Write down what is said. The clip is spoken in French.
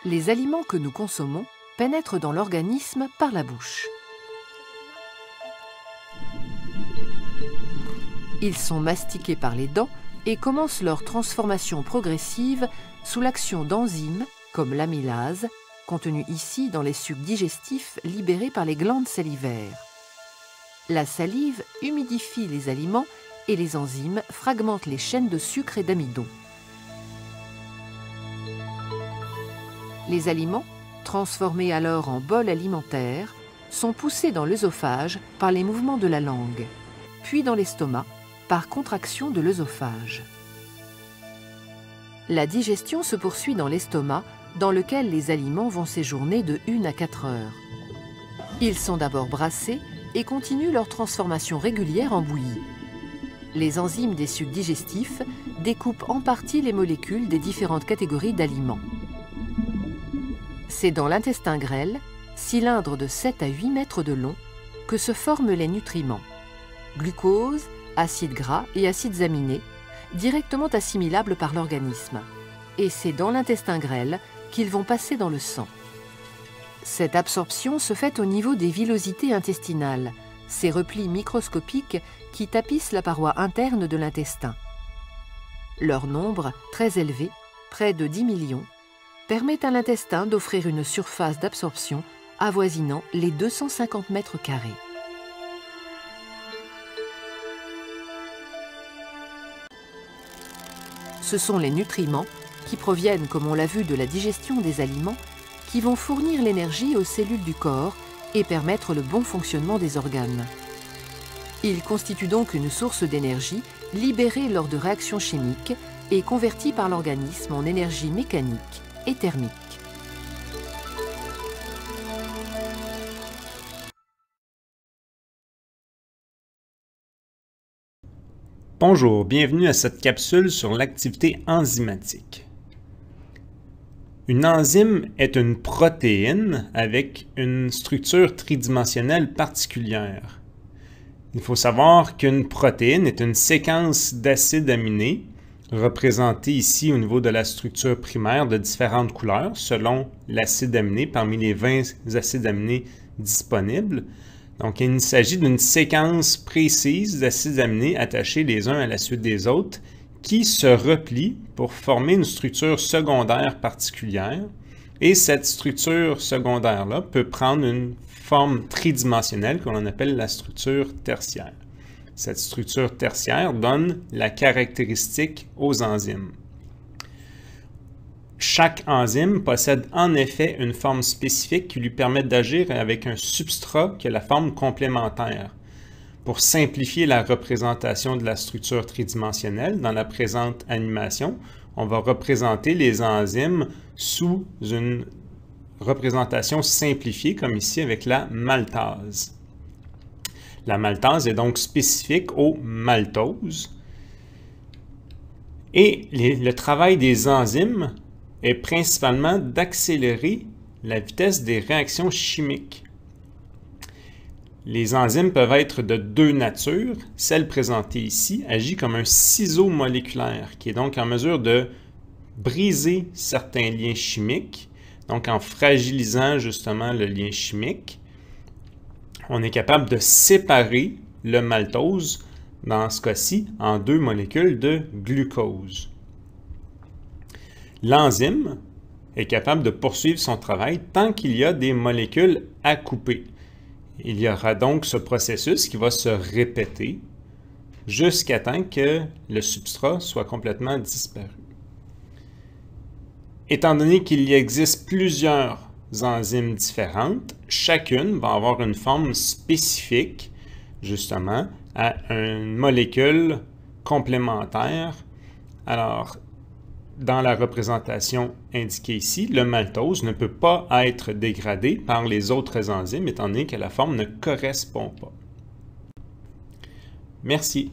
Les aliments que nous consommons pénètrent dans l'organisme par la bouche. Ils sont mastiqués par les dents et commencent leur transformation progressive sous l'action d'enzymes comme l'amylase, contenue ici dans les sucs digestifs libérés par les glandes salivaires. La salive humidifie les aliments et les enzymes fragmentent les chaînes de sucre et d'amidon. Les aliments, transformés alors en bol alimentaire, sont poussés dans l'œsophage par les mouvements de la langue, puis dans l'estomac par contraction de l'œsophage. La digestion se poursuit dans l'estomac, dans lequel les aliments vont séjourner de 1 à 4 heures. Ils sont d'abord brassés et continuent leur transformation régulière en bouillie. Les enzymes des sucs digestifs découpent en partie les molécules des différentes catégories d'aliments. C'est dans l'intestin grêle, cylindre de 7 à 8 mètres de long, que se forment les nutriments. Glucose, acides gras et acides aminés, directement assimilables par l'organisme. Et c'est dans l'intestin grêle qu'ils vont passer dans le sang. Cette absorption se fait au niveau des villosités intestinales, ces replis microscopiques qui tapissent la paroi interne de l'intestin. Leur nombre, très élevé, près de 10 millions, permet à l'intestin d'offrir une surface d'absorption avoisinant les 250 mètres carrés. Ce sont les nutriments qui proviennent, comme on l'a vu, de la digestion des aliments, qui vont fournir l'énergie aux cellules du corps et permettre le bon fonctionnement des organes. Ils constituent donc une source d'énergie libérée lors de réactions chimiques et convertie par l'organisme en énergie mécanique et thermique. Bonjour, bienvenue à cette capsule sur l'activité enzymatique. Une enzyme est une protéine avec une structure tridimensionnelle particulière. Il faut savoir qu'une protéine est une séquence d'acides aminés, représentée ici au niveau de la structure primaire de différentes couleurs, selon l'acide aminé parmi les 20 acides aminés disponibles. Donc, il s'agit d'une séquence précise d'acides aminés attachés les uns à la suite des autres qui se replient pour former une structure secondaire particulière. Et cette structure secondaire-là peut prendre une forme tridimensionnelle que l'on appelle la structure tertiaire. Cette structure tertiaire donne la caractéristique aux enzymes. Chaque enzyme possède en effet une forme spécifique qui lui permet d'agir avec un substrat qui a la forme complémentaire. Pour simplifier la représentation de la structure tridimensionnelle dans la présente animation, on va représenter les enzymes sous une représentation simplifiée, comme ici avec la maltase. La maltase est donc spécifique au maltose. Et le travail des enzymes est principalement d'accélérer la vitesse des réactions chimiques. Les enzymes peuvent être de deux natures. Celle présentée ici agit comme un ciseau moléculaire qui est donc en mesure de briser certains liens chimiques, donc en fragilisant justement le lien chimique. On est capable de séparer le maltose, dans ce cas-ci, en deux molécules de glucose. L'enzyme est capable de poursuivre son travail tant qu'il y a des molécules à couper. Il y aura donc ce processus qui va se répéter jusqu'à temps que le substrat soit complètement disparu. Étant donné qu'il y existe plusieurs enzymes différentes, chacune va avoir une forme spécifique, justement, à une molécule complémentaire. Alors, dans la représentation indiquée ici, le maltose ne peut pas être dégradé par les autres enzymes, étant donné que la forme ne correspond pas. Merci.